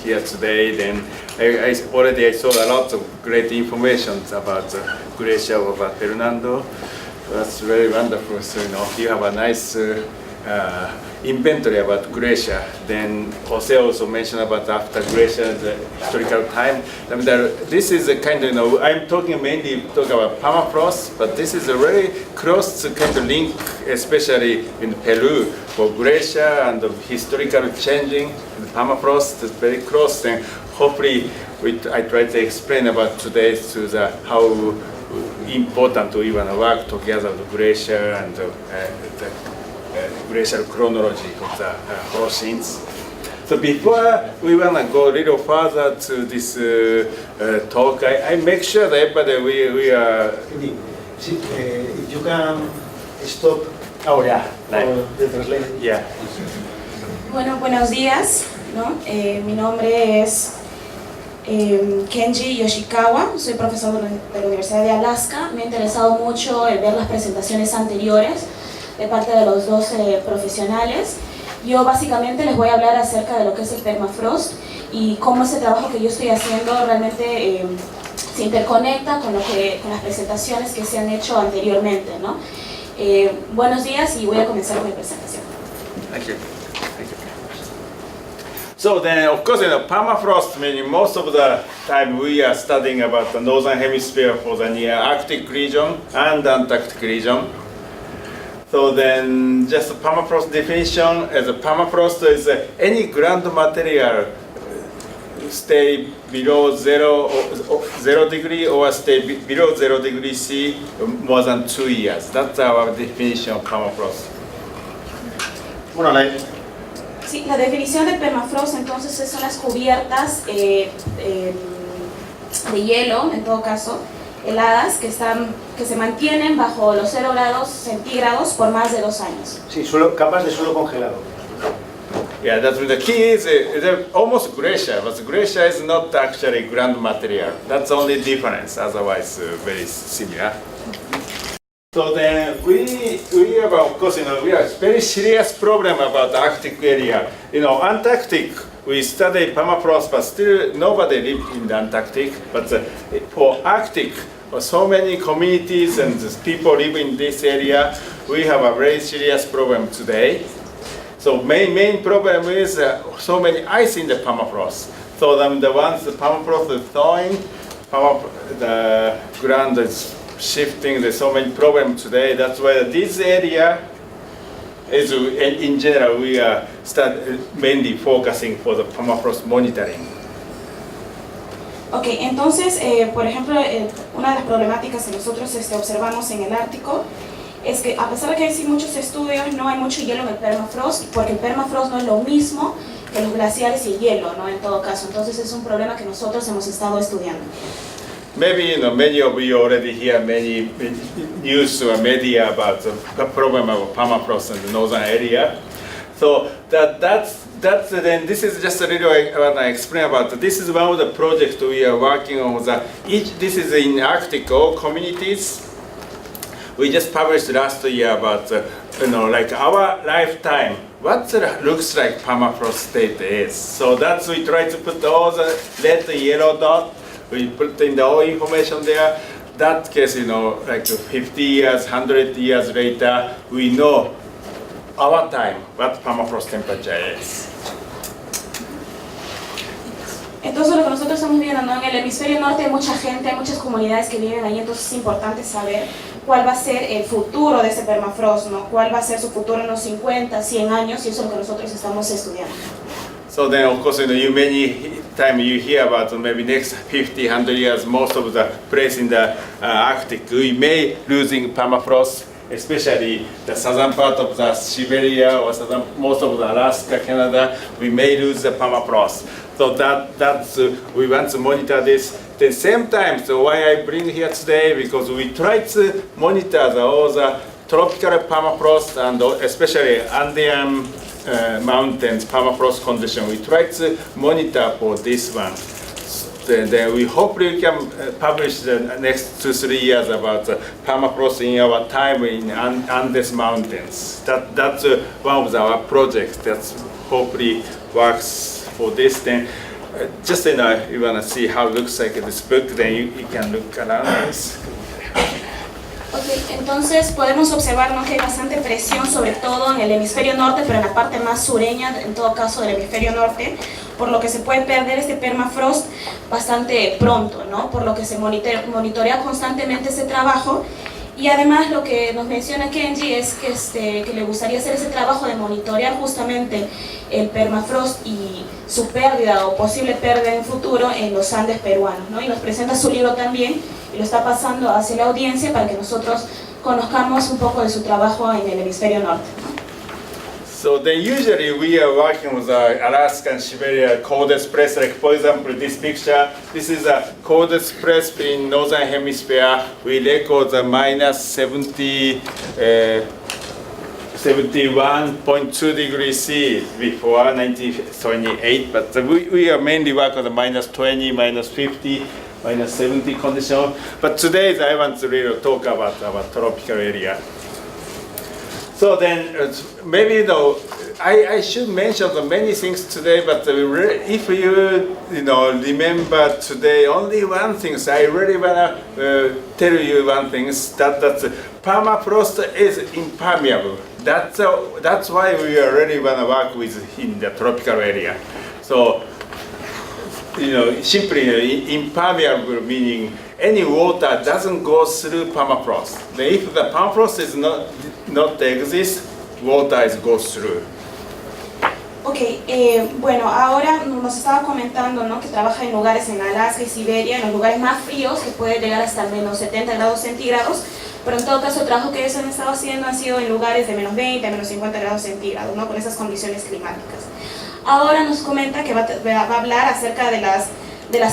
here today. Then I already saw a lot of great information about the glacier of Fernando. That's very wonderful. So you have a nice inventory about glacier. Then Jose also mentioned about after glacier, the historical time. I mean, this is a kind of, I'm mainly talking about permafrost, but this is a very close kind of link, especially in Peru, for glacier and the historical changing. The permafrost is very close. And hopefully, I try to explain about today to how important to even work together with glacier and the glacial chronology of the Holocene. So before we want to go a little further to this talk, I make sure that everybody we are. If you can stop. Oh yeah. For the translation. Yeah. Bueno, buenos días, ¿no? Mi nombre es Kenji Yoshikawa, soy profesor de la Universidad de Alaska. Me ha interesado mucho el ver las presentaciones anteriores de parte de los dos profesionales. Yo básicamente les voy a hablar acerca de lo que es el permafrost y cómo ese trabajo que yo estoy haciendo realmente se interconecta con las presentaciones que se han hecho anteriormente, ¿no? Buenos días y voy a comenzar con mi presentación. Thank you. So then, of course, permafrost, meaning most of the time we are studying about the northern hemisphere for the near Arctic region and Antarctic region. So then, just a permafrost definition, as a permafrost is any ground material stay below 0 degree or stay below 0 degree C more than 2 years. That's our definition of permafrost. Bueno, Sí, la definición de permafrost entonces son las cubiertas de hielo, en todo caso, heladas, que se mantienen bajo los 0 grados centígrados por más de 2 años. Sí, capas de suelo congelado. Yeah, that's the key is almost glacier, but glacier is not actually ground material. That's the only difference, otherwise very similar. So then we have, of course, we have very serious problem about the Arctic area. Antarctic, we study permafrost, but still nobody lives in the Antarctic. But for Arctic, so many communities and people live in this area, we have a very serious problem today. So main problem is so many ice in the permafrost. So the ones the permafrost is thawing, the ground is shifting. There's so many problems today. That's why this area is, in general, we are mainly focusing for the permafrost monitoring. Ok, entonces, por ejemplo, una de las problemáticas que nosotros observamos en el Ártico es que a pesar de que hay muchos estudios, no hay mucho hielo en el permafrost, porque el permafrost no es lo mismo que los glaciares y el hielo, ¿no? En todo caso, entonces es un problema que nosotros hemos estado estudiando. Maybe many of you already hear many news or media about the problem of permafrost in the northern area. So that's then this is just a little I want to explain about. This is one of the projects we are working on. This is in Arctic all communities. We just published last year about like our lifetime. What looks like permafrost state is. So that's we try to put all the red and yellow dot. We put in the all information there. That case, like 50 years, 100 years later, we know our time, what permafrost temperature is. Entonces lo que nosotros estamos viendo, ¿no? En el hemisferio norte hay mucha gente, hay muchas comunidades que viven ahí, entonces es importante saber cuál va a ser el futuro de ese permafrost, ¿no? Cuál va a ser su futuro en los 50, 100 años, y eso es lo que nosotros estamos estudiando. So then, of course, many time you hear about maybe next 50, 100 years, most of the place in the Arctic, we may losing permafrost, especially the southern part of the Siberia or most of the Alaska, Canada, we may lose the permafrost. So that's we want to monitor this. At the same time, so why I bring here today, because we try to monitor all the tropical permafrost and especially Andean mountains permafrost condition. We try to monitor for this one. Then we hopefully we can publish the next 2-3 years about permafrost in our time in Andes mountains. That's one of our projects that hopefully works for this. Then just you want to see how it looks like in this book, then you can look around this. Ok, entonces podemos observar, ¿no?, que hay bastante presión, sobre todo en el hemisferio norte, pero en la parte más sureña, en todo caso del hemisferio norte, por lo que se puede perder este permafrost bastante pronto, ¿no?, por lo que se monitorea constantemente ese trabajo. Y además lo que nos menciona Kenji es que le gustaría hacer ese trabajo de monitorear justamente el permafrost y su pérdida o posible pérdida en futuro en los Andes peruanos, ¿no? Y nos presenta su libro también y lo está pasando hacia la audiencia para que nosotros conozcamos un poco de su trabajo en el hemisferio norte, ¿no? So then usually we are working with Alaska and Siberia coldest press, like for example this picture, this is a coldest press in northern hemisphere. We record the minus 71.2 degrees C before 1928, but we are mainly work on the minus 20, minus 50, minus 70 condition. But today I want to really talk about our tropical area. So then, maybe I should mention the many things today, but if you remember today only one thing, so I really wanna tell you one thing, that permafrost is impermeable. That's why we really wanna work with in the tropical area. So, simply impermeable meaning any water doesn't go through permafrost. If the permafrost is not exist, water goes through. Ok, bueno, ahora nos estaba comentando, ¿no?, que trabaja en lugares en Alaska y Siberia, en los lugares más fríos, que puede llegar hasta menos 70 grados centígrados, pero en todo caso el trabajo que ellos han estado haciendo han sido en lugares de menos 20, menos 50 grados centígrados, ¿no?, con esas condiciones climáticas. Ahora nos comenta que va a hablar acerca de las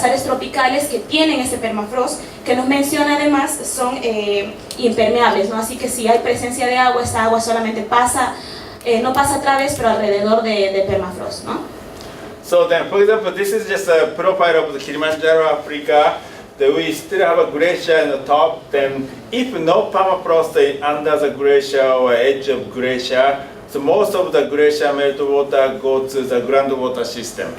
áreas tropicales que tienen este permafrost, que nos menciona además son impermeables, ¿no? Así que si hay presencia de agua, esta agua solamente pasa, no pasa a través, pero alrededor de permafrost, ¿no? So then, for example, this is just a profile of the Kilimanjaro, Africa. We still have a glacier in the top. Then, if no permafrost under the glacier or edge of glacier, so most of the glacier meltwater goes to the groundwater system.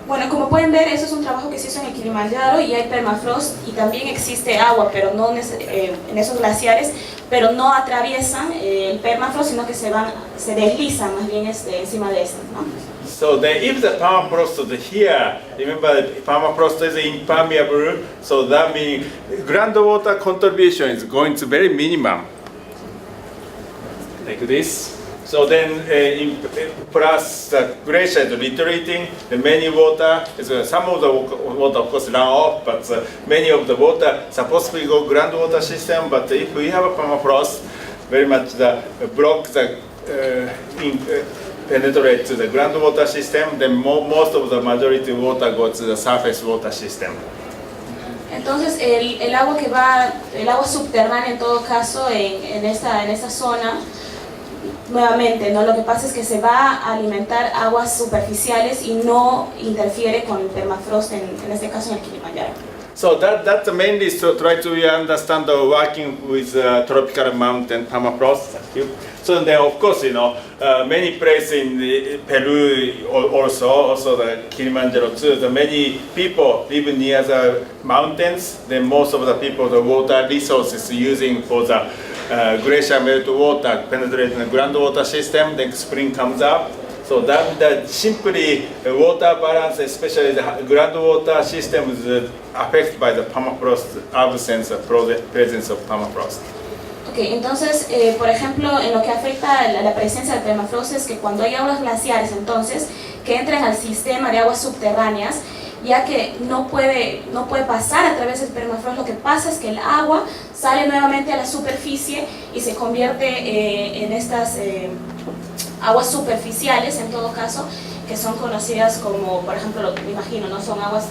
Bueno, como pueden ver, eso es un trabajo que se hizo en el Kilimanjaro y hay permafrost y también existe agua, pero no en esos glaciares, pero no atraviesan el permafrost, sino que se deslizan más bien encima de estos, ¿no? So then if the permafrost is here, remember the permafrost is impermeable, so that means groundwater contribution is going to very minimum, like this. So then, plus the glacier is retreating, the many water, some of the water of course run off, but many of the water supposed to go groundwater system, but if we have a permafrost, very much the block the penetrate to the groundwater system, then most of the majority water goes to the surface water system. Entonces el agua subterránea en todo caso en esta zona, nuevamente, ¿no?, lo que pasa es que se va a alimentar aguas superficiales y no interfiere con el permafrost, en este caso en el Kilimanjaro. So that's mainly to try to understand the working with tropical mountain permafrost. So then of course, many places in Peru also the Kilimanjaro too, the many people live near the mountains, then most of the people, the water resources using for the glacier meltwater penetrating the groundwater system, then spring comes up. So that simply water balance, especially the groundwater system, is affected by the permafrost absence of presence of permafrost. Ok, entonces, por ejemplo, en lo que afecta a la presencia del permafrost es que cuando hay aguas glaciares, entonces, que entran al sistema de aguas subterráneas, ya que no puede pasar a través del permafrost, lo que pasa es que el agua sale nuevamente a la superficie y se convierte en estas aguas superficiales, en todo caso, que son conocidas como, por ejemplo, me imagino, no son aguas,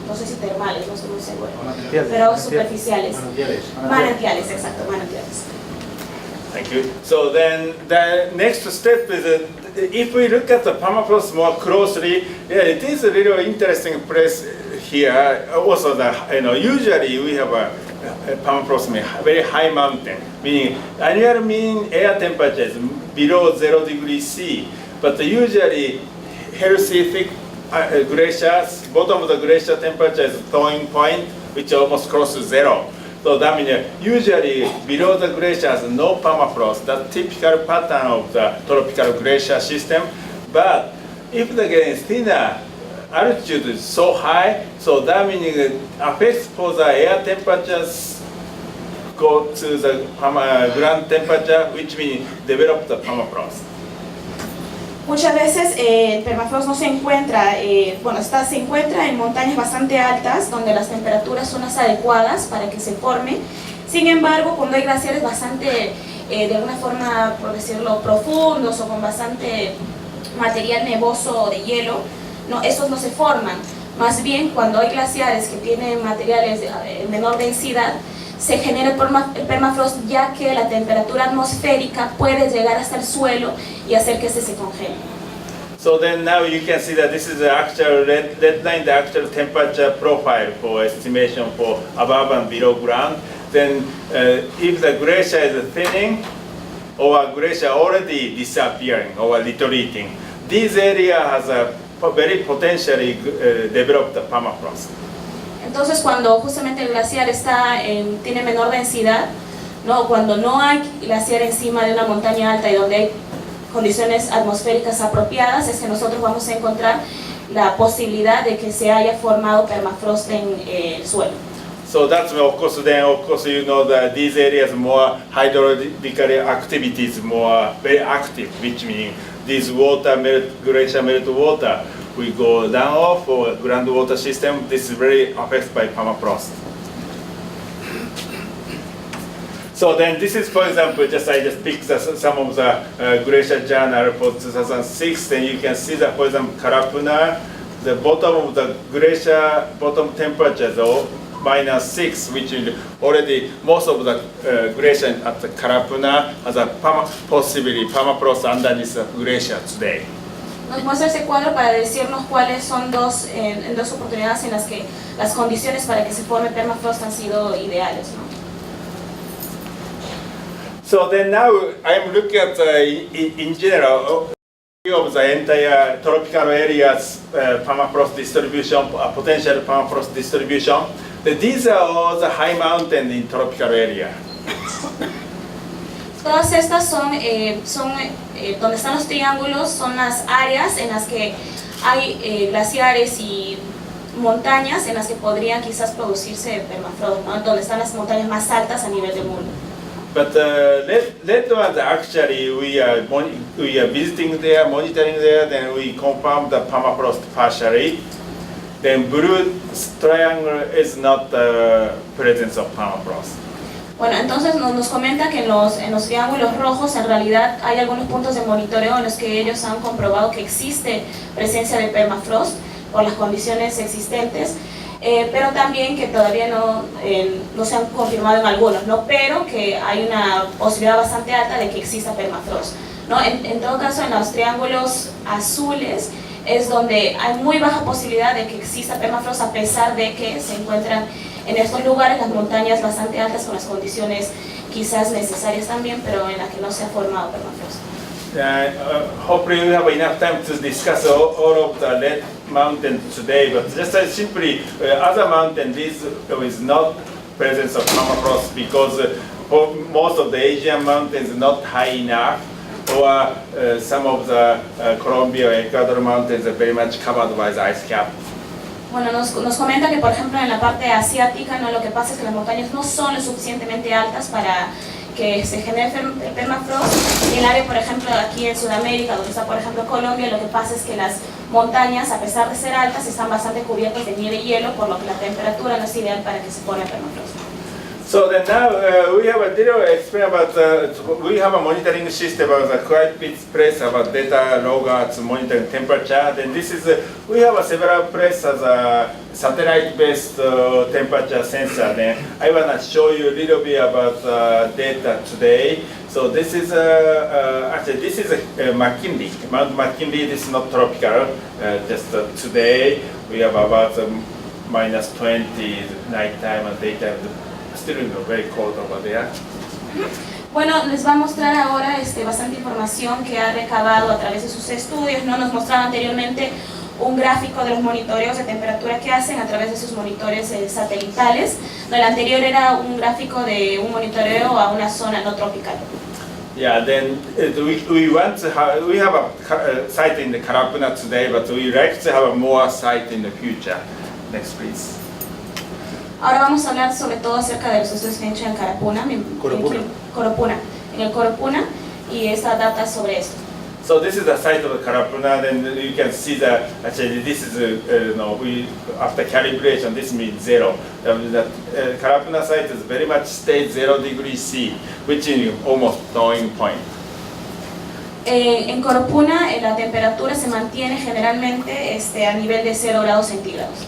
no sé si termales, no estoy muy segura, pero aguas superficiales. Manantiales, exacto, manantiales. Thank you. So then the next step is if we look at the permafrost more closely, it is a really interesting place here. Also, usually we have a permafrost mean very high mountain, meaning annual mean air temperature is below 0 degrees C. But usually, healthy thick glaciers, bottom of the glacier temperature is thawing point, which almost close to zero. So that means usually below the glaciers, no permafrost. That's typical pattern of the tropical glacier system. But if the getting thinner, altitude is so high, so that means it affects for the air temperatures go to the ground temperature, which means develop the permafrost. Muchas veces el permafrost no se encuentra, se encuentra en montañas bastante altas donde las temperaturas son las adecuadas para que se forme. Sin embargo, cuando hay glaciares bastante, de alguna forma, por decirlo, profundos o con bastante material nevoso o de hielo, estos no se forman. Más bien, cuando hay glaciares que tienen materiales de menor densidad, se genera el permafrost, ya que la temperatura atmosférica puede llegar hasta el suelo y hacer que se congele. So then now you can see that this is the actual red line, the actual temperature profile for estimation for above and below ground. Then if the glacier is thinning or a glacier already disappearing or retreating, this area has a very potentially developed permafrost. Entonces, cuando justamente el glaciar tiene menor densidad, cuando no hay glaciar encima de una montaña alta y donde hay condiciones atmosféricas apropiadas, es que nosotros vamos a encontrar la posibilidad de que se haya formado permafrost en el suelo. So that's of course you know that these areas more hydrological activities more very active, which means this water glacier melt water we go down off or groundwater system. This is very affected by permafrost. So then this is, for example, I just picked some of the glacier journal for 2006. Then you can see that, for example, Karapuna, the bottom of the glacier bottom temperature is -6, which is already most of the glacier at the Karapuna has a possibly permafrost underneath the glacier today. Nos muestra ese cuadro para decirnos cuáles son dos oportunidades en las que las condiciones para que se forme permafrost han sido ideales, ¿no? So then now I'm looking at in general of the entire tropical areas permafrost distribution, potential permafrost distribution. These are all the high mountains in tropical area. Todas estas son donde están los triángulos, son las áreas en las que hay glaciares y montañas en las que podrían quizás producirse permafrost, ¿no? Donde están las montañas más altas a nivel del mundo. But red ones actually we are visiting there, monitoring there, then we confirm the permafrost partially. Then blue triangle is not the presence of permafrost. Bueno, entonces nos comenta que en los triángulos rojos en realidad hay algunos puntos de monitoreo en los que ellos han comprobado que existe presencia de permafrost por las condiciones existentes, pero también que todavía no se han confirmado en algunos, ¿no? Pero que hay una posibilidad bastante alta de que exista permafrost, ¿no? En todo caso, en los triángulos azules es donde hay muy baja posibilidad de que exista permafrost, a pesar de que se encuentran en estos lugares las montañas bastante altas con las condiciones quizás necesarias también, pero en las que no se ha formado permafrost. Hopefully we have enough time to discuss all of the red mountains today, but just simply other mountains, this is not presence of permafrost because for most of the Asian mountains not high enough, or some of the Colombia or Ecuador mountains are very much covered by the ice cap. Bueno, nos comenta que, por ejemplo, en la parte asiática, lo que pasa es que las montañas no son lo suficientemente altas para que se genere permafrost. Y en el área, por ejemplo, aquí en Sudamérica, donde está, por ejemplo, Colombia, lo que pasa es que las montañas, a pesar de ser altas, están bastante cubiertas de nieve y hielo, por lo que la temperatura no es ideal para que se forme permafrost. So then now we have a little explain about we have a monitoring system about the quiet place about data logs monitoring temperature. Then this is we have several places as a satellite-based temperature sensor. Then I wanna show you a little bit about data today. So this is actually this is McKinley. Mount McKinley. This is not tropical. Just today we have about -20 nighttime and daytime. Still very cold over there. Bueno, les va a mostrar ahora bastante información que ha recabado a través de sus estudios, ¿no? Nos mostraba anteriormente un gráfico de los monitoreos de temperatura que hacen a través de sus monitores satelitales. No, el anterior era un gráfico de un monitoreo a una zona no tropical. Yeah, then we want to have, we have a site in the Karapuna today, but we like to have a more site in the future. Next, please. Ahora vamos a hablar sobre todo acerca de los estudios que han hecho en Karapuna, en el Coropuna, y esta data sobre esto. So this is the site of the Karapuna. Then you can see that actually this is we after calibration this means zero. The Karapuna site is very much stayed 0 degrees C, which is almost thawing point. En Coropuna la temperatura se mantiene generalmente a nivel de 0 grados centígrados.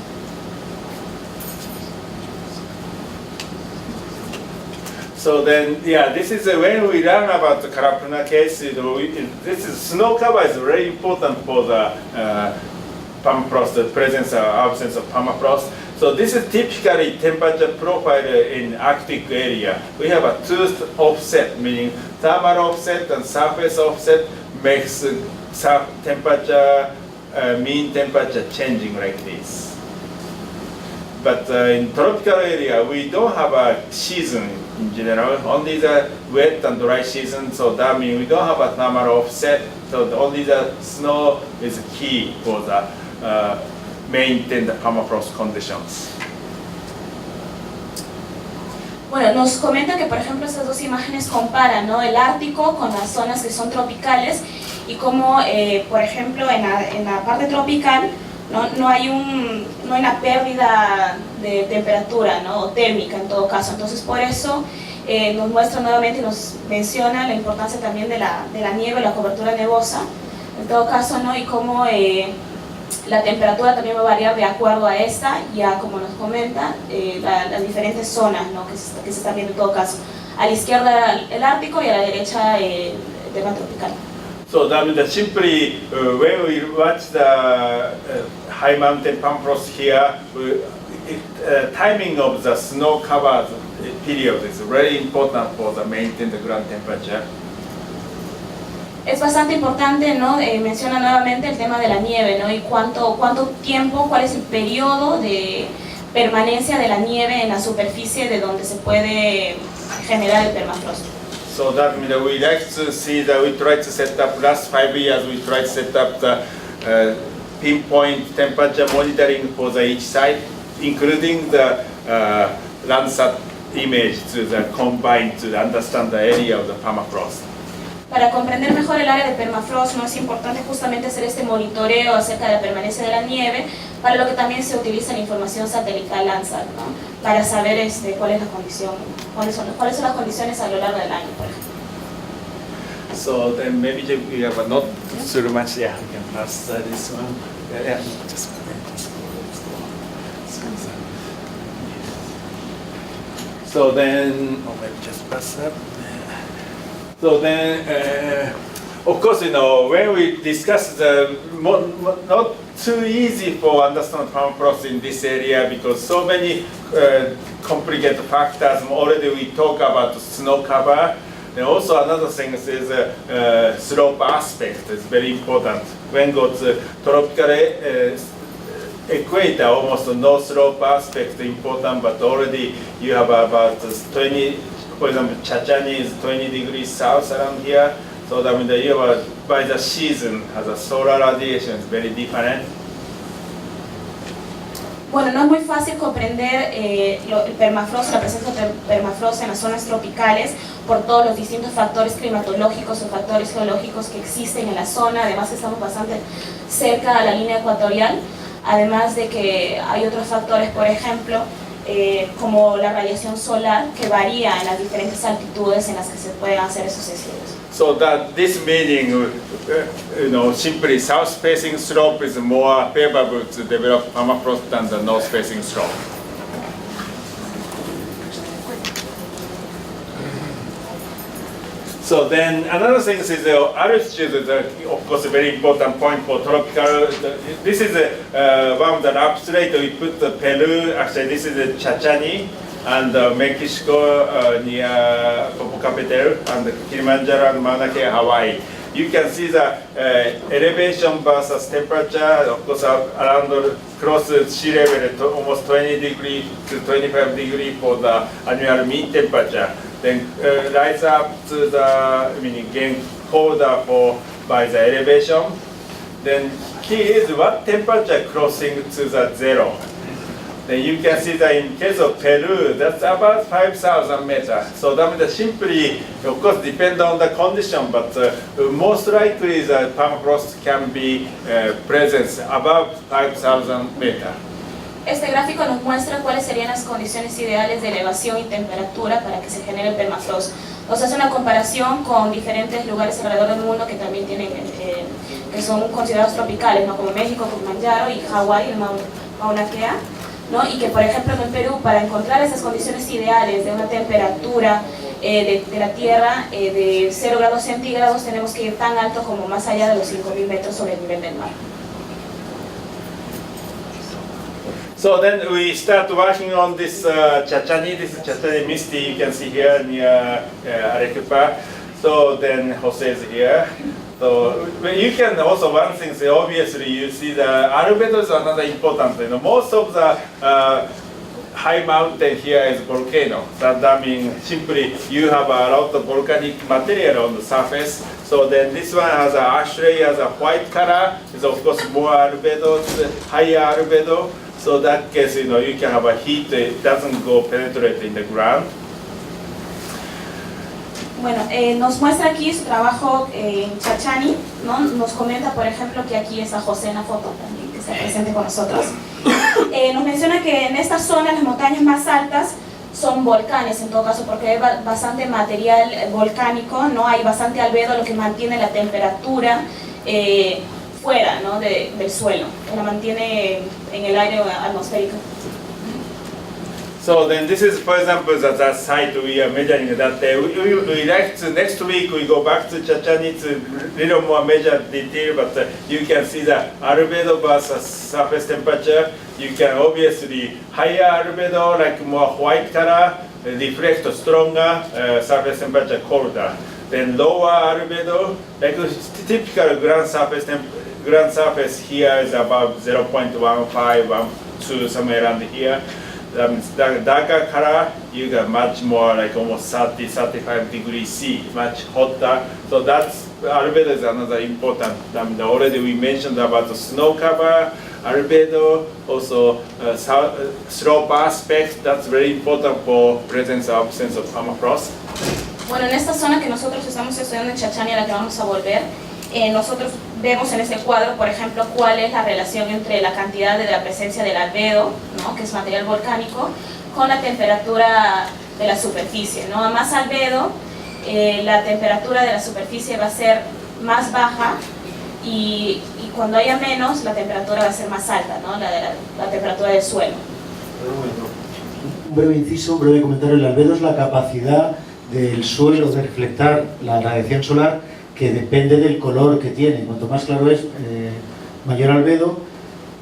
So then, yeah, this is when we learn about the Karapuna case. This is snow cover is very important for the permafrost, the presence or absence of permafrost. So this is typically temperature profile in Arctic area. We have a two offset, meaning thermal offset and surface offset makes temperature, mean temperature changing like this. But in tropical area, we don't have a season in general, only the wet and dry season, so that means we don't have a thermal offset, so only the snow is key for the maintain the permafrost conditions. Bueno, nos comenta que por ejemplo estas dos imágenes comparan, ¿no?, el Ártico con las zonas que son tropicales y como por ejemplo en la parte tropical no hay una pérdida de temperatura, ¿no?, o térmica en todo caso. Entonces por eso nos muestra nuevamente y nos menciona la importancia también de la nieve, la cobertura nevosa en todo caso, ¿no?, y cómo la temperatura también va a variar de acuerdo a esta y a, como nos comenta, las diferentes zonas, ¿no?, que se están viendo en todo caso. A la izquierda el Ártico y a la derecha el tema tropical. So that means that simply when we watch the high mountain permafrost here, timing of the snow covered period is very important for the maintain the ground temperature. Es bastante importante, ¿no? Menciona nuevamente el tema de la nieve, ¿no?, y cuánto tiempo, cuál es el periodo de permanencia de la nieve en la superficie de donde se puede generar el permafrost. So that means that we like to see that we try to set up last 5 years we try to set up the pinpoint temperature monitoring for the each site, including the Landsat image to the combined to understand the area of the permafrost. Para comprender mejor el área de permafrost, ¿no?, es importante justamente hacer este monitoreo acerca de la permanencia de la nieve, para lo que también se utiliza la información satelital Landsat, ¿no?, para saber cuál es la condición, cuáles son las condiciones a lo largo del año, por ejemplo. So then maybe we have not too much. Yeah, we can pass this one. Yeah, just. So then, maybe just pass that. So then, of course, when we discuss the not too easy for understand permafrost in this area because so many complicated factors. Already we talk about the snow cover. And also another thing is slope aspect is very important. When go to tropical equator, almost no slope aspect important, but already you have about 20. For example, Chachani is 20 degrees south around here, so that means you have, by the season has a solar radiation is very different. Bueno, no es muy fácil comprender el permafrost, la presencia de permafrost en las zonas tropicales por todos los distintos factores climatológicos o factores geológicos que existen en la zona, además que estamos bastante cerca a la línea ecuatorial, además de que hay otros factores, por ejemplo, como la radiación solar que varía en las diferentes altitudes en las que se pueden hacer esos estudios. So that this meaning, simply south-facing slope is more favorable to develop permafrost than the north-facing slope. So then another thing is altitude is of course a very important point for tropical. This is one of the upstream we put the Peru. Actually, this is the Chachani. and Mexico near Popocatépetl, and Kilimanjaro and Mauna Kea, Hawaii. You can see the elevation versus temperature, of course, around close to sea level, almost 20 degree to 25 degree for the annual mean temperature. Then rise up to the, getting colder by the elevation. Then key is what temperature crossing to the zero. Then you can see that in case of Peru, that's about 5,000 meters. So that means simply, of course, depend on the condition, but most likely the permafrost can be present above 5,000 meters. Este gráfico nos muestra cuáles serían las condiciones ideales de elevación y temperatura para que se genere el permafrost. Nos hace una comparación con diferentes lugares alrededor del mundo que también tienen, que son considerados tropicales, ¿no? Como México, Kilimanjaro y Hawái, el Mauna Kea, ¿no? Y que, por ejemplo, en Perú, para encontrar esas condiciones ideales de una temperatura de la Tierra de 0 grados centígrados, tenemos que ir tan alto como más allá de los 5.000 metros sobre el nivel del mar. So then we start working on this Chachani. This is Chachani Misty, you can see here near Arequipa. So then Jose is here. So you can also, one thing is obviously you see the albedo is another important. Most of the high mountain here is volcano. That means simply you have a lot of volcanic material on the surface. So then this one has a ash layer, has a white color. It's of course more albedo, higher albedo. So that case, you can have a heat, it doesn't go penetrate in the ground. Bueno, nos muestra aquí su trabajo en Chachani, ¿no? Nos comenta, por ejemplo, que aquí está José en la foto también, que está presente con nosotros. Nos menciona que en esta zona las montañas más altas son volcanes, en todo caso, porque hay bastante material volcánico, ¿no? Hay bastante albedo, lo que mantiene la temperatura fuera, ¿no? del suelo, que la mantiene en el aire atmosférico. So then this is, for example, the site we are measuring that we like to, next week we go back to Chachani to little more measure detail, but you can see the albedo versus surface temperature. You can obviously higher albedo, like more white color, reflect stronger, surface temperature colder. Then lower albedo, like typical ground surface here is about 0.15, 1.2, somewhere around here. The darker color, you get much more like almost 30, 35 degrees C, much hotter. So that's, albedo is another important. Already we mentioned about the snow cover, albedo, also slope aspect, that's very important for presence or absence of permafrost. Bueno, en esta zona que nosotros estamos estudiando en Chachani, a la que vamos a volver, nosotros vemos en este cuadro, por ejemplo, cuál es la relación entre la cantidad de la presencia del albedo, ¿no? Que es material volcánico, con la temperatura de la superficie, ¿no? A más albedo, la temperatura de la superficie va a ser más baja y cuando haya menos, la temperatura va a ser más alta, ¿no? La temperatura del suelo. Un breve inciso, un breve comentario. El albedo es la capacidad del suelo de reflectar la radiación solar, que depende del color que tiene. Cuanto más claro es, mayor albedo,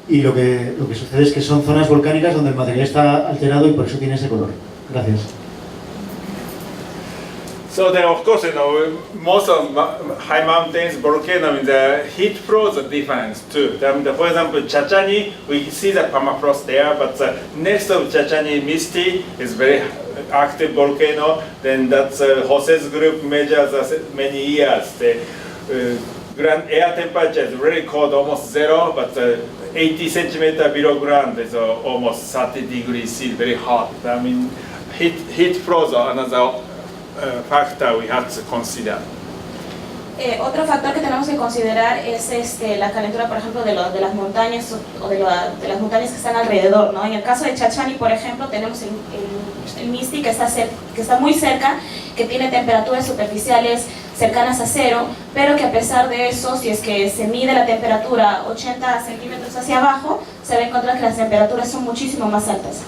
y lo que sucede es que son zonas volcánicas donde el material está alterado y por eso tiene ese color. Gracias. So then, of course, most of high mountains, volcano, the heat flows are different too. For example, Chachani, we see the permafrost there, but next of Chachani, Misty is very active volcano. Then that's Jose's group measures many years. The ground air temperature is really cold, almost zero, but 80 centimeters below ground is almost 30 degrees C, very hot. I mean, heat flows are another factor we have to consider. Otro factor que tenemos que considerar es la calentura, por ejemplo, de las montañas o de las montañas que están alrededor, ¿no? En el caso de Chachani, por ejemplo, tenemos el Misty que está muy cerca, que tiene temperaturas superficiales cercanas a cero, pero que a pesar de eso, si es que se mide la temperatura 80 centímetros hacia abajo, se va a encontrar que las temperaturas son muchísimo más altas.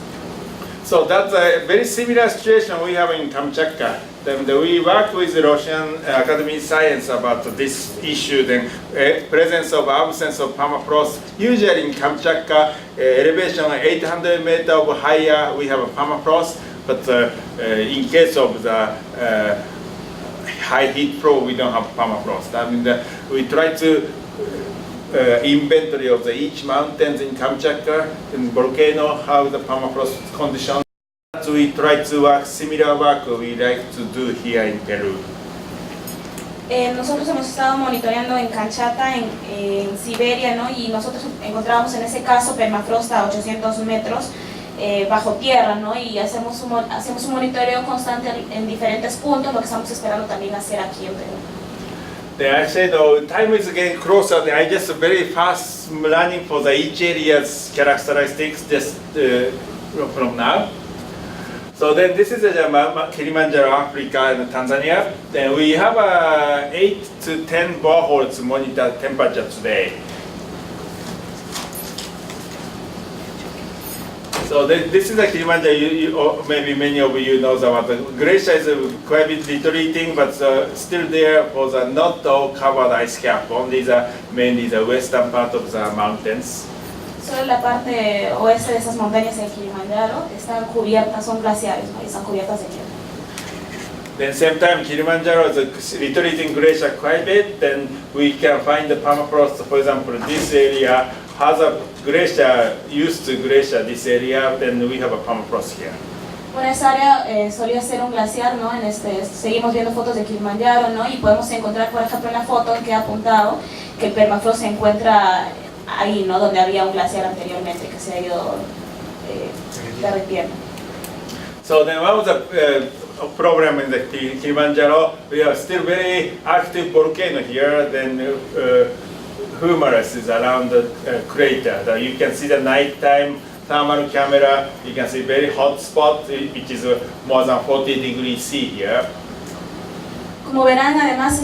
So that's a very similar situation we have in Kamchatka. Then we work with the Russian Academy of Science about this issue, then presence of absence of permafrost. Usually in Kamchatka, elevation 800 meters or higher, we have a permafrost. but in case of the high heat flow, we don't have permafrost. I mean, we try to inventory of each mountains in Kamchatka and volcano, how the permafrost condition. So we try to work similar work we like to do here in Peru. Nosotros hemos estado monitoreando en Kamchatka, en Siberia, ¿no? Y nosotros encontramos en ese caso permafrost a 800 metros bajo tierra, ¿no? Y hacemos un monitoreo constante en diferentes puntos, lo que estamos esperando también hacer aquí en Perú. I said, time is getting closer. I just very fast running for the each area's characteristics just from now. So then this is Kilimanjaro, Africa and Tanzania. Then we have 8 to 10 boreholes to monitor temperature today. So this is the Kilimanjaro. Maybe many of you know about the glacier is quite a bit retreating, but still there for the not all covered ice cap. Only mainly the western part of the mountains. Solo la parte oeste de esas montañas de Kilimanjaro están cubiertas, son glaciares, ¿no? Y están cubiertas de hielo. Then same time Kilimanjaro is a retreating glacier quite a bit. Then we can find the permafrost. For example, this area has a glacier used to glacier this area. Then we have a permafrost here. Bueno, esa área solía ser un glaciar, ¿no? Seguimos viendo fotos de Kilimanjaro, ¿no? Y podemos encontrar, por ejemplo, en la foto que ha apuntado que el permafrost se encuentra ahí, ¿no? Donde había un glaciar anteriormente que se ha ido derritiendo. So then what was the problem in the Kilimanjaro? We are still very active volcano here. Then humerus is around the crater. You can see the nighttime thermal camera. You can see very hot spot, which is more than 40 degrees C here. Como verán, además,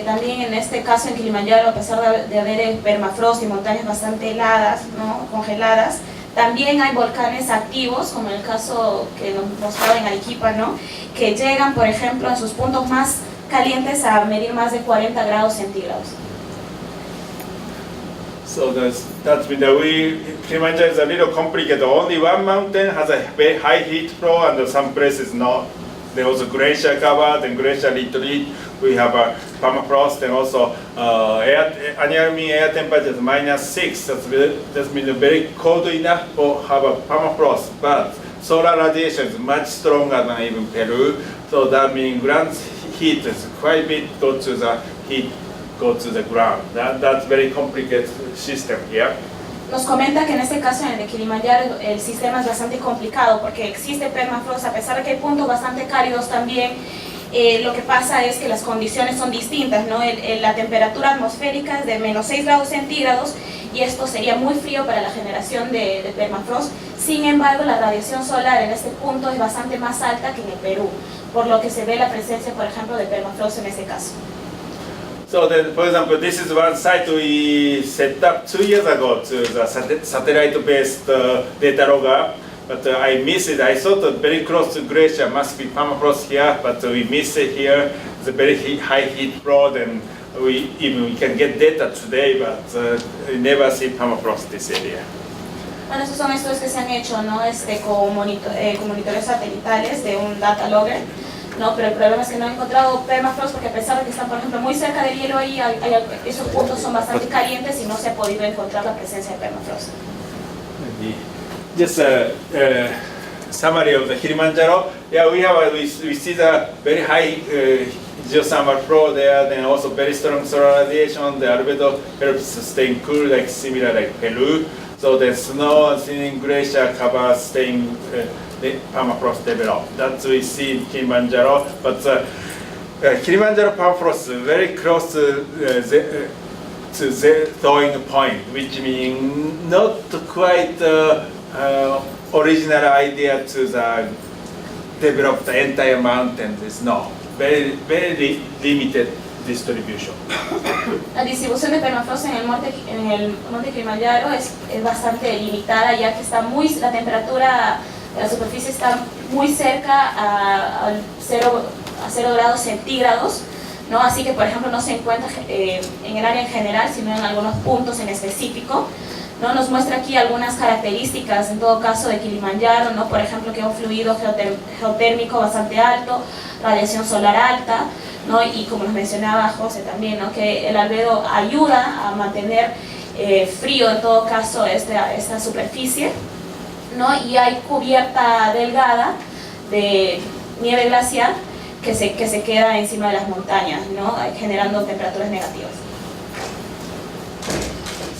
también en este caso en Kilimanjaro, a pesar de haber permafrost y montañas bastante heladas, ¿no? Congeladas, también hay volcanes activos, como en el caso que nos mostraba en Arequipa, ¿no? Que llegan, por ejemplo, en sus puntos más calientes a medir más de 40 grados centígrados. So that's been the way. Kilimanjaro is a little complicated. Only one mountain has a very high heat flow, and some places not. There was a glacier cover, then glacier retreat. We have a permafrost, and also annual mean air temperature is -6. That's been very cold enough for have a permafrost. But solar radiation is much stronger than even Peru. So that means ground heat is quite a bit go to the ground. That's very complicated system here. Nos comenta que en este caso, en el de Kilimanjaro, el sistema es bastante complicado porque existe permafrost, a pesar de que hay puntos bastante cálidos también. Lo que pasa es que las condiciones son distintas, ¿no? La temperatura atmosférica es de -6 grados centígrados y esto sería muy frío para la generación de permafrost. Sin embargo, la radiación solar en este punto es bastante más alta que en el Perú, por lo que se ve la presencia, por ejemplo, de permafrost en este caso. So then, for example, this is one site we set up 2 years ago to the satellite-based data logger, but I missed it. I thought that very close to glacier must be permafrost here, but we missed it here. It's a very high heat flow, and we can get data today, but we never see permafrost this area. Bueno, esos son estudios que se han hecho, ¿no? Con monitores satelitales de un data logger. No, pero el problema es que no he encontrado permafrost porque a pesar de que están, por ejemplo, muy cerca del hielo ahí, esos puntos son bastante calientes y no se ha podido encontrar la presencia de permafrost. Just a summary of the Kilimanjaro. Yeah, we see the very high geothermal flow there, then also very strong solar radiation. The albedo helps staying cool, like similar like Peru. So the snow and thinning glacier covers staying the permafrost develop. That's we see in Kilimanjaro. But Kilimanjaro permafrost is very close to the thawing point, which means not quite original idea to develop the entire mountain. Is no very limited distribution. La distribución de permafrost en el monte Kilimanjaro es bastante limitada, ya que la temperatura de la superficie está muy cerca a 0 grados centígrados, ¿no? Así que, por ejemplo, no se encuentra en el área en general, sino en algunos puntos en específico, ¿no? Nos muestra aquí algunas características, en todo caso, de Kilimanjaro, ¿no? Por ejemplo, que es un fluido geotérmico bastante alto, radiación solar alta, ¿no? Y como nos mencionaba José también, ¿no? Que el albedo ayuda a mantener frío, en todo caso, esta superficie, ¿no? Y hay cubierta delgada de nieve glacial que se queda encima de las montañas, ¿no? Generando temperaturas negativas.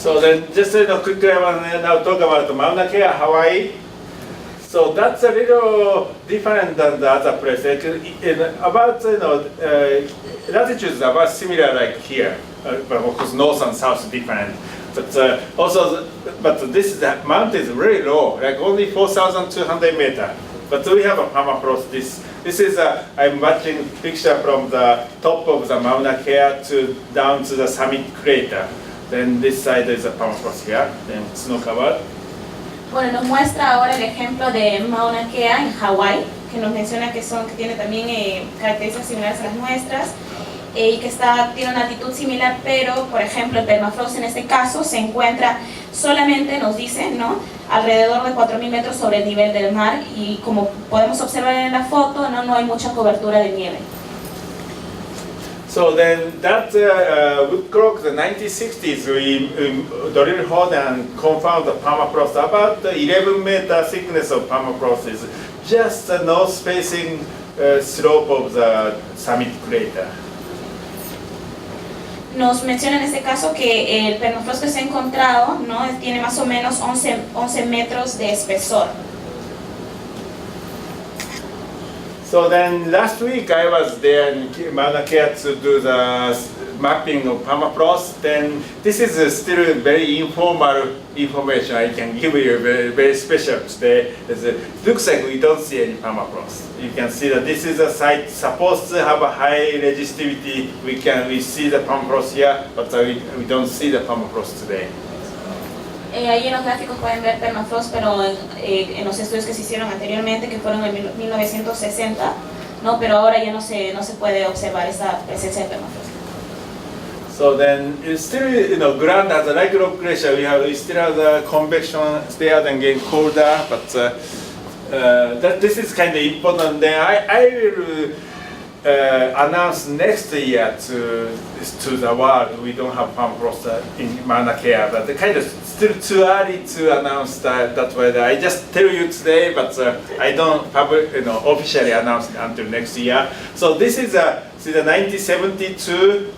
So then, just quickly, I want to now talk about Mauna Kea, Hawaii. So that's a little different than the other places. About latitudes are about similar like here, but of course north and south is different. But but the mountain is very low, like only 4,200 meters. But we have a permafrost. This is I'm watching picture from the top of the Mauna Kea down to the summit crater. Then this side is a permafrost here, then snow covered. Bueno, nos muestra ahora el ejemplo de Mauna Kea en Hawái, que nos menciona que tiene también características similares a las nuestras y que tiene una altitud similar, pero por ejemplo el permafrost en este caso se encuentra solamente, nos dice, ¿no? Alrededor de 4.000 metros sobre el nivel del mar y como podemos observar en la foto, no hay mucha cobertura de nieve. So then that Woodcock, the 1960s, we drilled hole and confirmed the permafrost. About 11-meter thickness of permafrost is just the north-facing slope of the summit crater. Nos menciona en este caso que el permafrost que se ha encontrado, ¿no? Tiene más o menos 11 metros de espesor. So then last week I was there in Mauna Kea to do the mapping of permafrost. Then this is still very informal information I can give you, very, very special today. It looks like we don't see any permafrost. You can see that this is a site supposed to have a high resistivity. We see the permafrost here, but we don't see the permafrost today. Ahí en los gráficos pueden ver permafrost, pero en los estudios que se hicieron anteriormente, que fueron en 1960, ¿no? Pero ahora ya no se puede observar esa presencia de permafrost. So then it's still, ground as a like rock glacier, we still have the convection there and getting colder, but this is kind of important. Then I will announce next year to the world we don't have permafrost in Mauna Kea, but the kind of still too early to announce that way. I just tell you today, but I don't officially announce it until next year. So this is the 1972.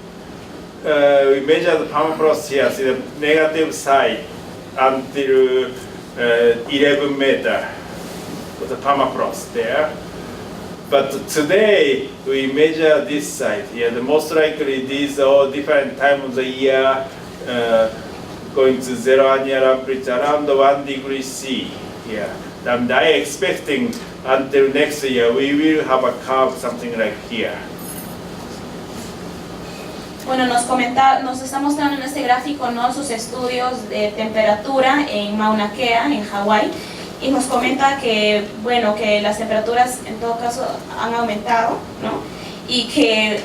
We measure the permafrost here. See the negative side until 11 meters for the permafrost there. But today we measure this side here. The most likely these are all different time of the year, going to zero annual amplitude around 1 degree C here. And I expecting until next year we will have a curve something like here. Bueno, nos está mostrando en este gráfico, ¿no? Sus estudios de temperatura en Mauna Kea, en Hawái, y nos comenta que, bueno, que las temperaturas en todo caso han aumentado, ¿no? Y que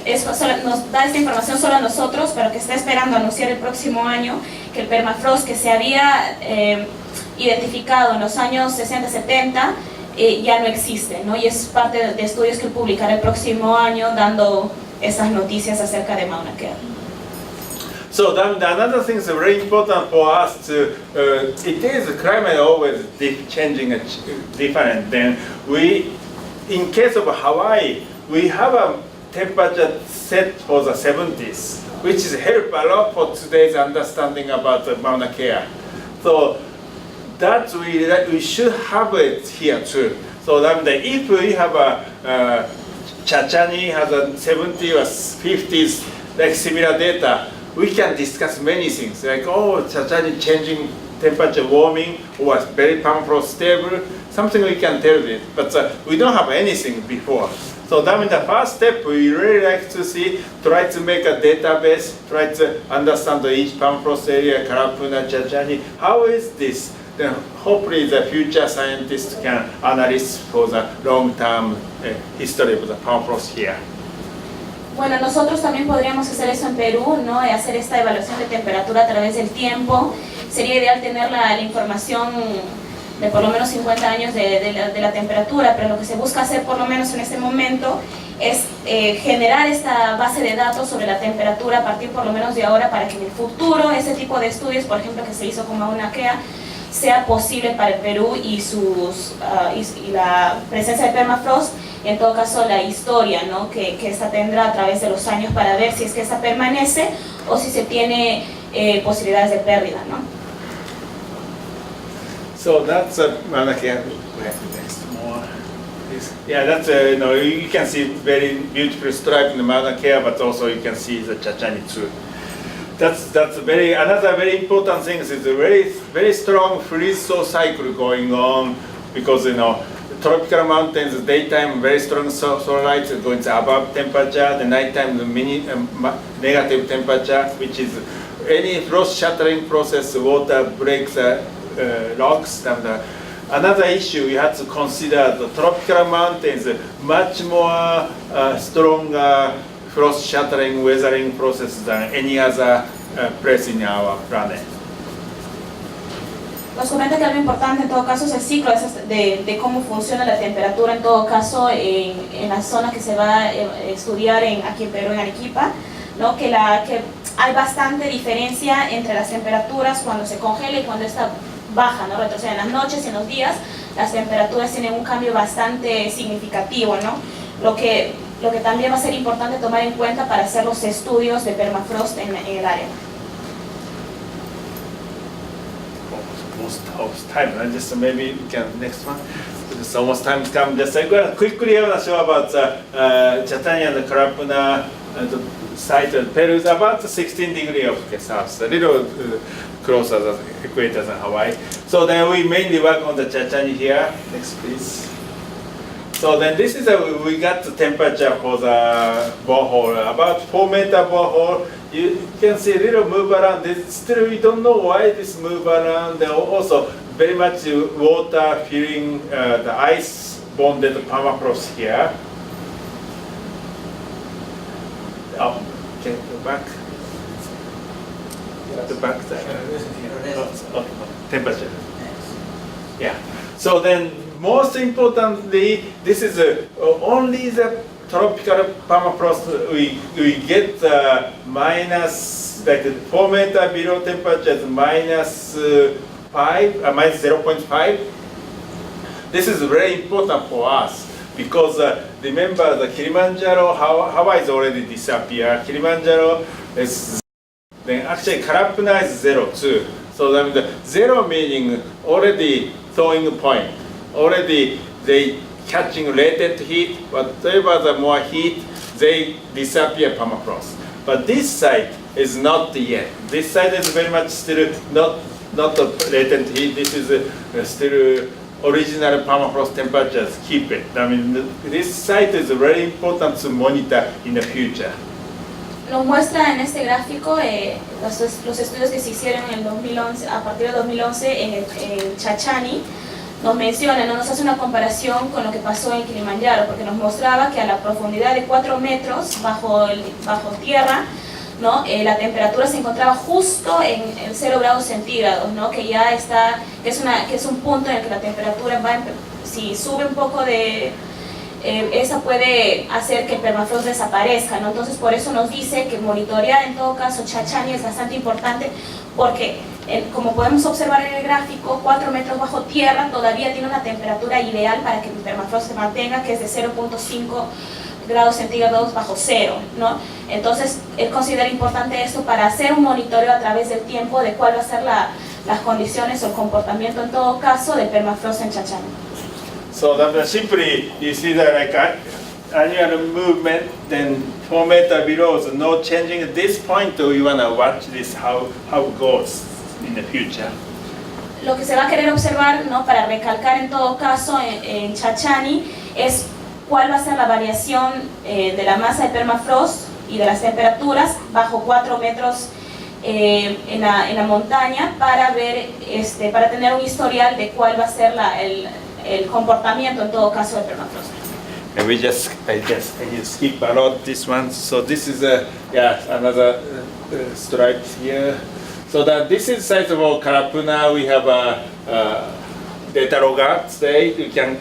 nos da esta información solo a nosotros, pero que está esperando anunciar el próximo año que el permafrost que se había identificado en los años 60-70 ya no existe, ¿no? Y es parte de estudios que publicará el próximo año dando esas noticias acerca de Mauna Kea. So another thing is very important for us to, it is climate always changing different. Then in case of Hawaii, we have a temperature set for the 70s, which is help a lot for today's understanding about Mauna Kea. So that we should have it here too. So if we have a Chachani has a 70s or 50s, like similar data, we can discuss many things, like, Chachani changing temperature warming, or very permafrost stable, something we can tell it, but we don't have anything before. So the first step, we really like to try to make a database, try to understand each permafrost area, Kalapuna, Chachani, how is this? Then hopefully the future scientists can analyze for the long-term history of the permafrost here. Bueno, nosotros también podríamos hacer eso en Perú, ¿no? Hacer esta evaluación de temperatura a través del tiempo sería ideal tener la información de por lo menos 50 años de la temperatura, pero lo que se busca hacer por lo menos en este momento es generar esta base de datos sobre la temperatura a partir por lo menos de ahora, para que en el futuro ese tipo de estudios, por ejemplo, que se hizo con Mauna Kea, sea posible para el Perú y la presencia de permafrost, en todo caso la historia, ¿no?, que esta tendrá a través de los años, para ver si es que esta permanece o si se tiene posibilidades de pérdida, ¿no? So that's Mauna Kea. Next more. Yeah, that's you can see very beautiful stripe in the Mauna Kea, but also you can see the Chachani too. That's another very important thing is a very strong freeze-thaw cycle going on, because tropical mountains daytime very strong sunlight going above temperature, the nighttime the negative temperature, which is any frost shattering process, water breaks rocks. And another issue you have to consider, the tropical mountains much more stronger frost shattering weathering process than any other place in our planet. Nos comenta que algo importante en todo caso es el ciclo de cómo funciona la temperatura en todo caso en la zona que se va a estudiar aquí en Perú, en Arequipa, ¿no? Que hay bastante diferencia entre las temperaturas cuando se congela y cuando está baja, ¿no? Retrocede en las noches y en los días, las temperaturas tienen un cambio bastante significativo, ¿no? Lo que también va a ser importante tomar en cuenta para hacer los estudios de permafrost en el área. Almost time, right? Just maybe we can next one. It's almost time to come. Just quickly I want to show about Chaitanya and the Karapuna the site in Peru is about 16 degrees of south, a little closer to the equator than Hawaii. So then we mainly work on the Chachani here. Next, please. So then this is we got the temperature for the borehole, about 4-meter borehole. You can see a little move around. Still, we don't know why this move around. There also very much water filling the ice bonded permafrost here. Oh, okay, go back. The back there. Oh, temperature. Yeah. So then, most importantly, this is only the tropical permafrost. We get minus, like 4-meter below temperature is minus 0.5. This is very important for us because remember the Kilimanjaro, Hawaii is already disappeared. Kilimanjaro is, then actually Karapuna is 0 too. So then the 0 meaning already thawing point. Already they catching latent heat, whatever the more heat, they disappear permafrost. But this site is not yet. This site is very much still not the latent heat. This is still original permafrost temperatures. Keep it. I mean, this site is very important to monitor in the future. Nos muestra en este gráfico los estudios que se hicieron en el 2011, a partir del 2011 en Chachani. Nos menciona, ¿no? Nos hace una comparación con lo que pasó en Kilimanjaro, porque nos mostraba que a la profundidad de 4 metros bajo tierra, ¿no? La temperatura se encontraba justo en 0 grados centígrados, ¿no? Que ya está, que es un punto en el que la temperatura si sube un poco esa puede hacer que el permafrost desaparezca, ¿no? Entonces por eso nos dice que monitorear en todo caso Chachani es bastante importante, porque como podemos observar en el gráfico, 4 metros bajo tierra todavía tiene una temperatura ideal para que el permafrost se mantenga, que es de 0.5 grados centígrados bajo cero, ¿no? Entonces él considera importante esto para hacer un monitoreo a través del tiempo de cuál va a ser las condiciones o el comportamiento en todo caso del permafrost en Chachani. So that simply you see that like annual movement, then 4 meters below, so no changing at this point. You wanna watch this how it goes in the future. Lo que se va a querer observar, ¿no? Para recalcar en todo caso en Chachani es cuál va a ser la variación de la masa de permafrost y de las temperaturas bajo 4 metros en la montaña, para ver para tener un historial de cuál va a ser el comportamiento en todo caso del permafrost. And I just skip a lot this one. So this is another stripe here. So that this is site of Karapuna. We have a data logger today. You can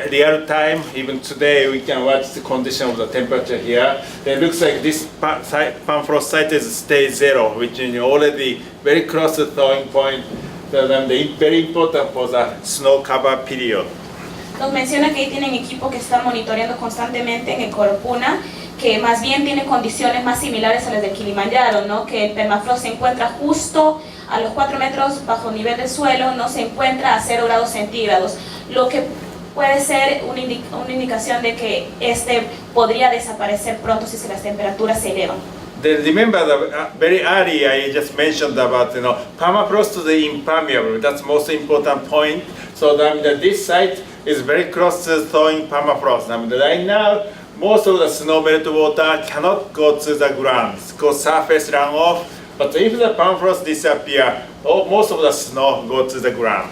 real time, even today, we can watch the condition of the temperature here. It looks like this permafrost site is stage 0, which is already very close to the thawing point. So then very important for the snow cover period. Nos menciona que ahí tienen equipo que está monitoreando constantemente en el Korupuna, que más bien tiene condiciones más similares a las del Kilimanjaro, ¿no? Que el permafrost se encuentra justo a los 4 metros bajo nivel del suelo, no se encuentra a 0 grados centígrados, lo que puede ser una indicación de que este podría desaparecer pronto si las temperaturas se elevan. Then remember very early I just mentioned about permafrost to the impermeable. That's the most important point. So this site is very close to thawing permafrost. Right now most of the snow melt water cannot go to the ground. It's called surface runoff. But if the permafrost disappears, most of the snow goes to the ground.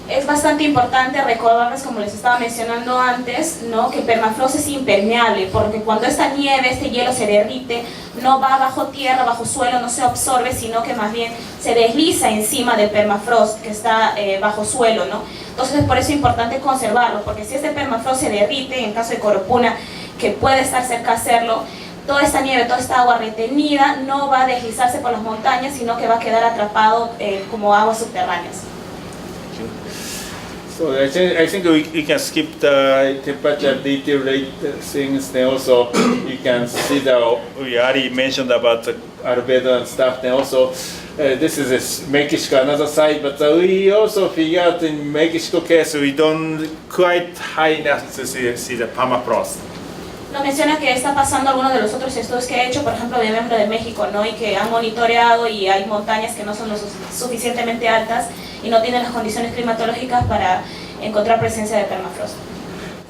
Es bastante importante recordarles, como les estaba mencionando antes, ¿no? Que el permafrost es impermeable, porque cuando esta nieve, este hielo se derrite, no va bajo tierra, bajo suelo, no se absorbe, sino que más bien se desliza encima del permafrost que está bajo suelo, ¿no? Entonces por eso es importante conservarlo, porque si este permafrost se derrite, en el caso de Korupuna, que puede estar cerca de hacerlo, toda esta nieve, toda esta agua retenida no va a deslizarse por las montañas, sino que va a quedar atrapado como aguas subterráneas. So I think we can skip the temperature detail rate things. Then also you can see that we already mentioned about the albedo and stuff. Then also this is Mexico, another side, but we also figure out in Mexico case we don't quite high enough to see the permafrost. Nos menciona que está pasando algunos de los otros estudios que he hecho, por ejemplo, de miembros de México, ¿no? Y que han monitoreado y hay montañas que no son lo suficientemente altas y no tienen las condiciones climatológicas para encontrar presencia de permafrost.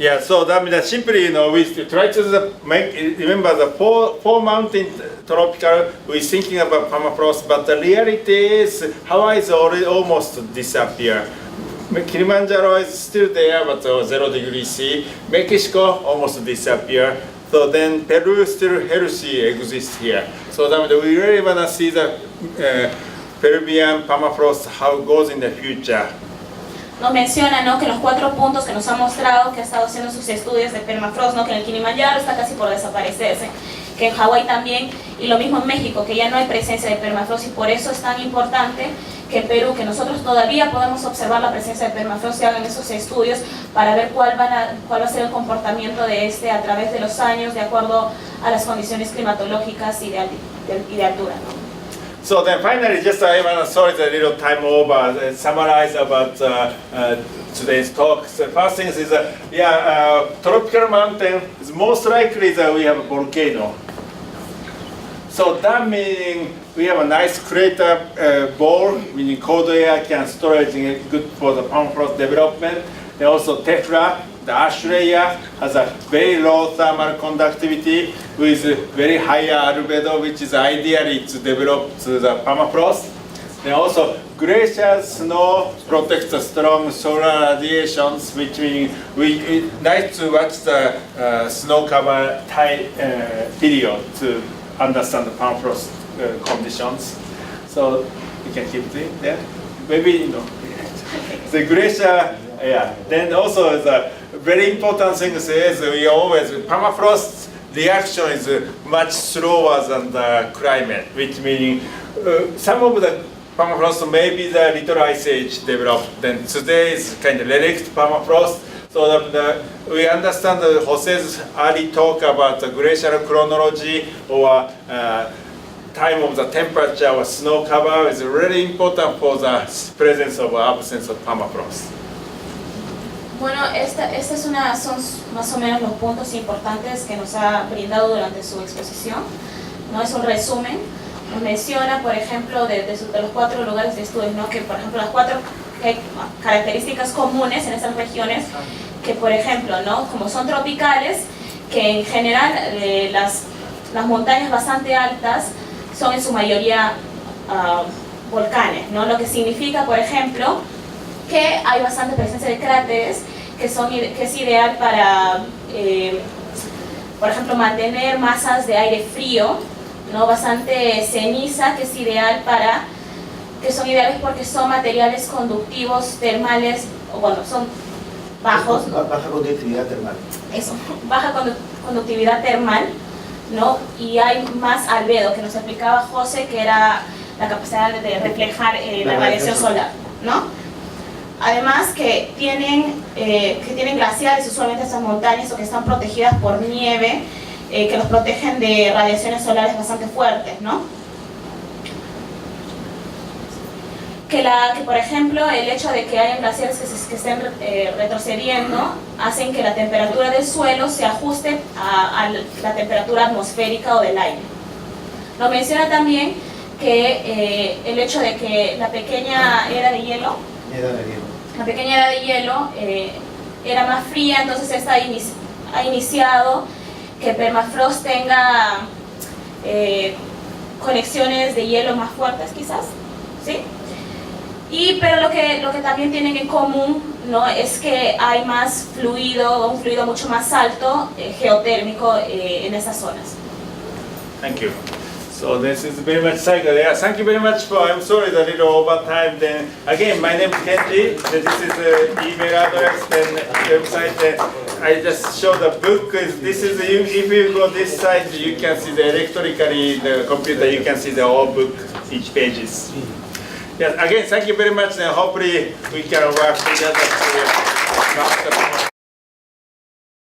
Yeah, so that means simply, we try to remember the four mountain tropical, we're thinking about permafrost, but the reality is Hawaii is already almost disappear. Kilimanjaro is still there, but 0 degrees C. Mexico almost disappear. So then Peru still healthy exists here. So that we really want to see the Peruvian permafrost, how it goes in the future. Nos menciona, ¿no? Que los 4 puntos que nos ha mostrado, que ha estado haciendo sus estudios de permafrost, ¿no? Que en el Kilimanjaro está casi por desaparecerse, que en Hawái también, y lo mismo en México, que ya no hay presencia de permafrost, y por eso es tan importante que en Perú, que nosotros todavía podemos observar la presencia de permafrost, se hagan esos estudios para ver cuál va a ser el comportamiento de este a través de los años, de acuerdo a las condiciones climatológicas y de altura, ¿no? So then finally, just I want to sorry a little time over, summarize about today's talk. The first thing is, tropical mountain is most likely that we have a volcano. So that meaning we have a nice crater bore, meaning cold air can storage good for the permafrost development. And also tephra, the ash layer, has a very low thermal conductivity with very high albedo, which is ideally to develop to the permafrost. And also glacier snow protects the strong solar radiations, which means we like to watch the snow cover period to understand the permafrost conditions. So you can keep doing that. Maybe the glacier. Yeah. Then also the very important thing is we always permafrost reaction is much slower than the climate, which means some of the permafrost maybe the little ice age developed. Then today is kind of relict permafrost. So that we understand Jose's early talk about the glacial chronology or time of the temperature or snow cover is really important for the presence or absence of permafrost. Bueno, son más o menos los puntos importantes que nos ha brindado durante su exposición, ¿no? Es un resumen. Nos menciona, por ejemplo, de los 4 lugares de estudio, ¿no? Que por ejemplo las 4 características comunes en estas regiones, que por ejemplo, ¿no? Como son tropicales, que en general las montañas bastante altas son en su mayoría volcanes, ¿no? Lo que significa, por ejemplo, que hay bastante presencia de cráteres, que es ideal para, por ejemplo, mantener masas de aire frío, ¿no? Bastante ceniza, que es ideal para que son ideales porque son materiales conductivos termales, o bueno, son bajos, ¿no? Baja conductividad termal. Eso, baja conductividad termal, ¿no? Y hay más albedo, que nos explicaba José, que era la capacidad de reflejar la radiación solar, ¿no? Además que tienen glaciares, usualmente estas montañas, o que están protegidas por nieve, que los protegen de radiaciones solares bastante fuertes, ¿no? Que por ejemplo, el hecho de que hayan glaciares que estén retrocediendo hacen que la temperatura del suelo se ajuste a la temperatura atmosférica o del aire. Nos menciona también que el hecho de que la pequeña era de hielo, la pequeña edad de hielo era más fría, entonces esta ha iniciado que el permafrost tenga conexiones de hielo más fuertes quizás, ¿sí? Pero lo que también tienen en común, ¿no?, es que hay más fluido, un fluido mucho más alto, geotérmico en estas zonas. Thank you. So this is very much cycle. Yeah, thank you very much for. I'm sorry that a little over time. Then again, my name is Kenji. This is the email address and website. I just show the book. This is if you go this side, you can see the electrically the computer. You can see the whole book, each pages. Yes. Again, thank you very much. And hopefully we can work together to